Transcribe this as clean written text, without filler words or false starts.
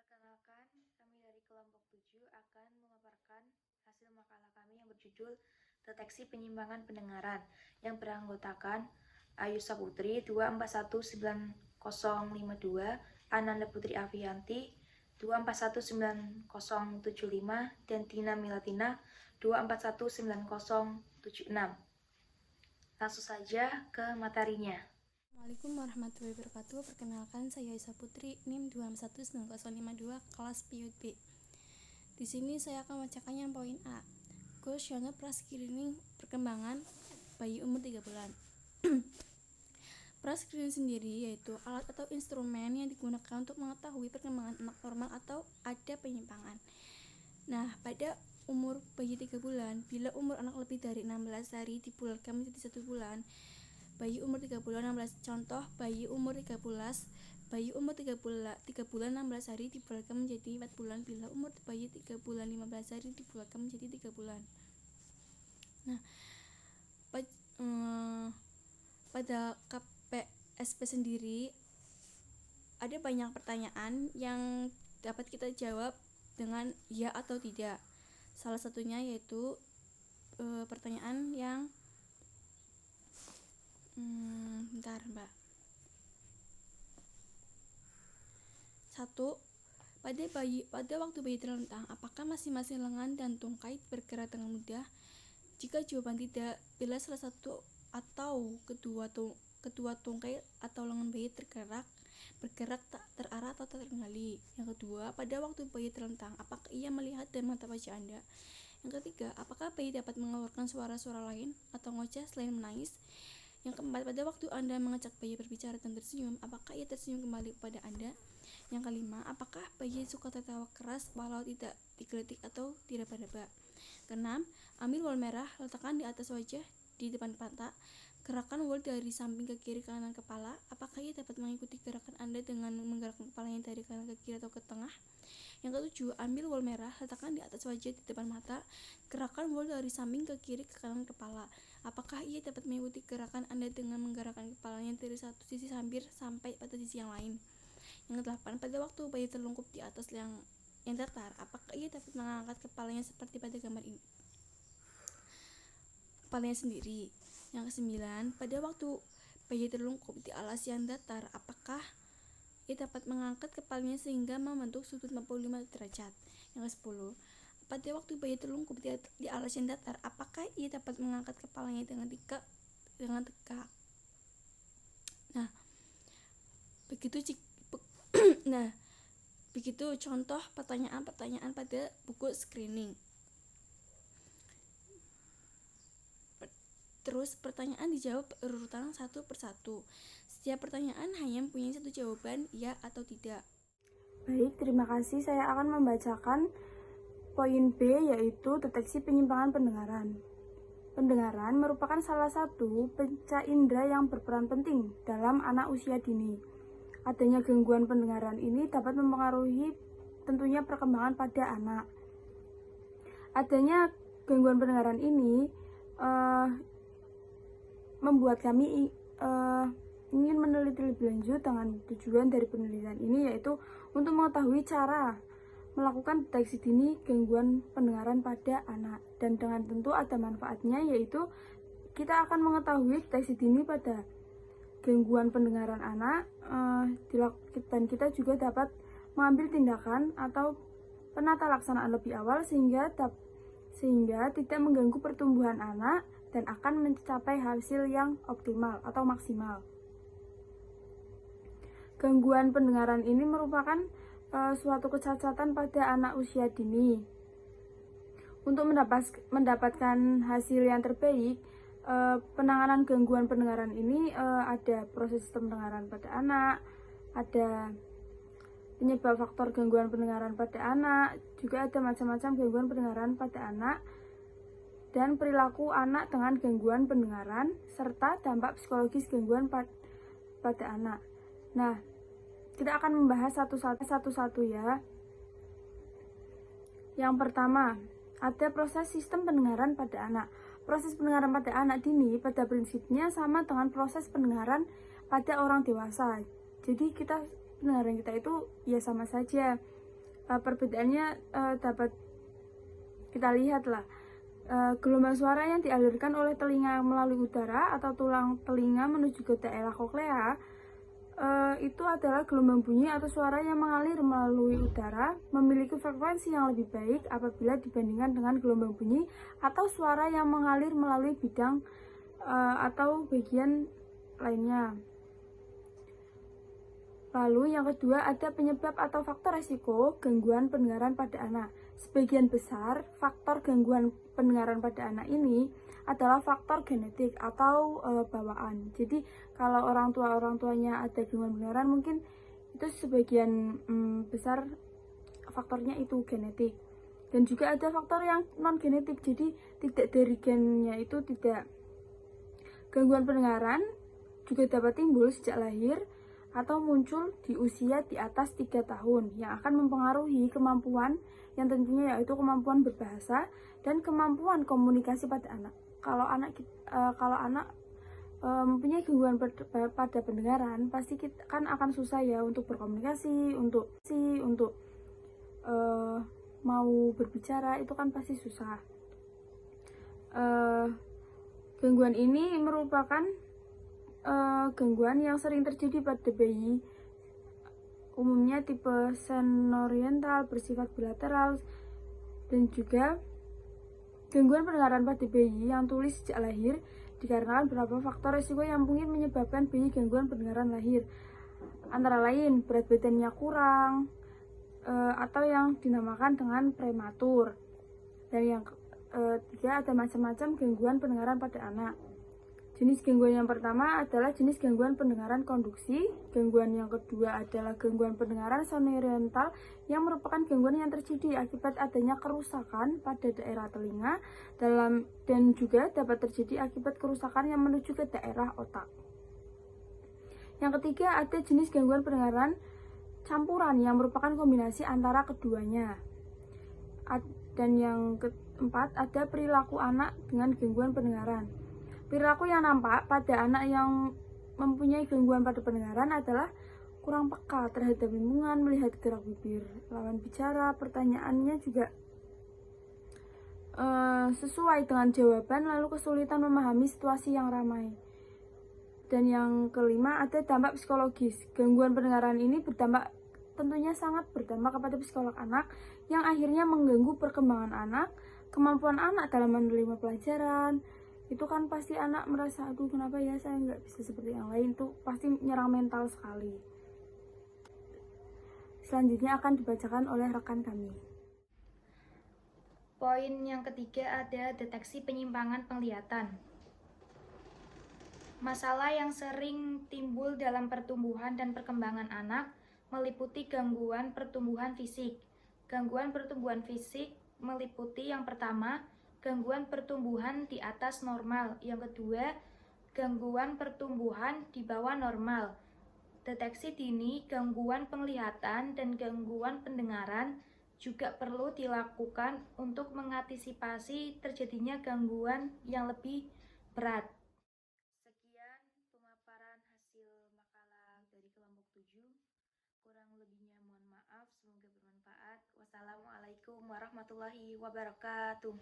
Perkenalkan, kami dari kelompok 7 akan memaparkan hasil makalah kami yang berjudul Deteksi Penyimpangan Pendengaran yang beranggotakan Ayu Saputri 241952, Ananda Putri Avianti 241975, dan Tina Milatina 241976. Langsung saja ke materinya. Assalamualaikum warahmatullahi wabarakatuh. Perkenalkan, saya Aisha Putri, NIM 2190052, kelas PIUD B. Di sini saya akan membacakan yang poin A. Kuesioner pra-screening perkembangan bayi umur 3 bulan. Pra-screening sendiri yaitu alat atau instrumen yang digunakan untuk mengetahui perkembangan anak normal atau ada penyimpangan. Nah, pada umur bayi 3 bulan, bila umur anak lebih dari 16 hari dibulatkan menjadi 1 bulan, bayi umur 3 bulan 16, contoh bayi umur 3 bulan 16 hari dibulatkan menjadi 4 bulan bila umur bayi 3 bulan 15 hari dibulatkan menjadi 3 bulan. Nah, pada KPSP sendiri ada banyak pertanyaan yang dapat kita jawab dengan ya atau tidak. Salah satunya yaitu pertanyaan yang bentar mbak. 1. Pada waktu bayi terlentang, apakah masing-masing lengan dan tungkai bergerak dengan mudah? Jika jawaban tidak, bila salah satu atau kedua tungkai atau lengan bayi bergerak tak terarah atau tak terkendali. Yang kedua, pada waktu bayi terlentang, apakah ia melihat dan menatap wajah Anda? Yang ketiga, apakah bayi dapat mengeluarkan suara-suara lain atau ngoceh selain menangis? Yang keempat, pada waktu Anda mengajak bayi berbicara dan tersenyum, apakah ia tersenyum kembali kepada Anda? Yang kelima, apakah bayi suka tertawa keras walau tidak digeletik atau diraba-raba? Keenam, ambil wol merah, letakkan di atas wajah di depan mata. Gerakan wol dari samping ke kiri kanan kepala. Apakah ia dapat mengikuti gerakan Anda dengan menggerakkan kepalanya dari kanan ke kiri atau ke tengah? Yang ketujuh, ambil wol merah, letakkan di atas wajah di depan mata. Gerakan wol dari samping ke kiri ke kanan kepala. Apakah ia dapat mengikuti gerakan Anda dengan menggerakkan kepalanya dari satu sisi sampai pada sisi yang lain? Yang kedelapan, pada waktu bayi terlungkup di atas yang datar, apakah ia dapat mengangkat kepalanya seperti pada gambar ini? Kepalanya sendiri. Yang kesembilan, pada waktu bayi terlungkup di alas yang datar, apakah ia dapat mengangkat kepalanya sehingga membentuk sudut 45 derajat? Yang ke-10, pada waktu bayi terlungkup di alas yang datar, apakah ia dapat mengangkat kepalanya dengan tegak? Begitu contoh pertanyaan-pertanyaan pada buku screening. Terus pertanyaan dijawab berurutan satu persatu. Setiap pertanyaan hanya mempunyai satu jawaban, ya atau tidak. Baik, terima kasih. Saya akan membacakan poin B, yaitu deteksi penyimpangan pendengaran. Pendengaran merupakan salah satu panca indera yang berperan penting dalam anak usia dini. Adanya gangguan pendengaran ini dapat mempengaruhi tentunya perkembangan pada anak. Adanya gangguan pendengaran ini membuat kami ingin meneliti lebih lanjut dengan tujuan dari penelitian ini, yaitu untuk mengetahui cara melakukan deteksi dini gangguan pendengaran pada anak, dan dengan tentu ada manfaatnya, yaitu kita akan mengetahui deteksi dini pada gangguan pendengaran anak, dan kita juga dapat mengambil tindakan atau penata laksanaan lebih awal sehingga tidak mengganggu pertumbuhan anak dan akan mencapai hasil yang optimal atau maksimal. Gangguan pendengaran ini merupakan suatu kecacatan pada anak usia dini. Untuk mendapatkan hasil yang terbaik, penanganan gangguan pendengaran ini ada proses sistem pendengaran pada anak, ada penyebab faktor gangguan pendengaran pada anak, juga ada macam-macam gangguan pendengaran pada anak, dan perilaku anak dengan gangguan pendengaran, serta dampak psikologis gangguan pada anak. Nah, kita akan membahas satu-satu ya. Yang pertama, ada proses sistem pendengaran pada anak. Proses pendengaran pada anak dini pada prinsipnya sama dengan proses pendengaran pada orang dewasa. Jadi pendengaran kita itu ya sama saja. Perbedaannya dapat kita lihat lah. Gelombang suara yang dialirkan oleh telinga melalui udara atau tulang telinga menuju ke daerah koklea itu adalah gelombang bunyi atau suara yang mengalir melalui udara, memiliki frekuensi yang lebih baik apabila dibandingkan dengan gelombang bunyi atau suara yang mengalir melalui bidang atau bagian lainnya. Lalu yang kedua, ada penyebab atau faktor resiko gangguan pendengaran pada anak. Sebagian besar faktor gangguan pendengaran pada anak ini adalah faktor genetik atau bawaan. Jadi kalau orang tuanya ada gangguan pendengaran, mungkin itu sebagian besar faktornya itu genetik. Dan juga ada faktor yang non genetik, jadi tidak dari gennya itu tidak. Gangguan pendengaran juga dapat timbul sejak lahir atau muncul di usia di atas 3 tahun yang akan mempengaruhi kemampuan yang tentunya yaitu kemampuan berbahasa dan kemampuan komunikasi pada anak. Kalau anak mempunyai gangguan pada pendengaran, pasti kita kan akan susah ya untuk berkomunikasi, untuk mau berbicara, itu kan pasti susah. Gangguan ini merupakan gangguan yang sering terjadi pada bayi, umumnya tipe senoriental bersifat bilateral, dan juga gangguan pendengaran pada bayi yang tuli sejak lahir dikarenakan beberapa faktor risiko yang mungkin menyebabkan bayi gangguan pendengaran lahir, antara lain berat badannya kurang atau yang dinamakan dengan prematur. Dan yang ketiga, ada macam-macam gangguan pendengaran pada anak. Jenis gangguan yang pertama adalah jenis gangguan pendengaran konduksi. Gangguan yang kedua adalah gangguan pendengaran sonoriental yang merupakan gangguan yang terjadi akibat adanya kerusakan pada daerah telinga dan juga dapat terjadi akibat kerusakan yang menuju ke daerah otak. Yang ketiga, ada jenis gangguan pendengaran campuran yang merupakan kombinasi antara keduanya. Dan yang keempat, ada perilaku anak dengan gangguan pendengaran. Perilaku yang nampak pada anak yang mempunyai gangguan pada pendengaran adalah kurang peka terhadap lingkungan, melihat gerak bibir lawan bicara, pertanyaannya juga sesuai dengan jawaban, lalu kesulitan memahami situasi yang ramai. Dan yang kelima, ada dampak psikologis. Gangguan pendengaran ini tentunya sangat berdampak kepada psikolog anak yang akhirnya mengganggu perkembangan anak, kemampuan anak dalam menerima pelajaran. Itu kan pasti anak merasa, aduh kenapa ya saya nggak bisa seperti yang lain, tuh pasti menyerang mental sekali. Selanjutnya akan dibacakan oleh rekan kami. Poin yang ketiga ada deteksi penyimpangan penglihatan. Masalah yang sering timbul dalam pertumbuhan dan perkembangan anak meliputi gangguan pertumbuhan fisik. Gangguan pertumbuhan fisik meliputi yang pertama, gangguan pertumbuhan di atas normal. Yang kedua, gangguan pertumbuhan di bawah normal. Deteksi dini gangguan penglihatan dan gangguan pendengaran juga perlu dilakukan untuk mengantisipasi terjadinya gangguan yang lebih berat. Sekian pemaparan hasil makalah dari kelompok 7. Kurang lebihnya mohon maaf, semoga bermanfaat. Wassalamualaikum warahmatullahi wabarakatuh.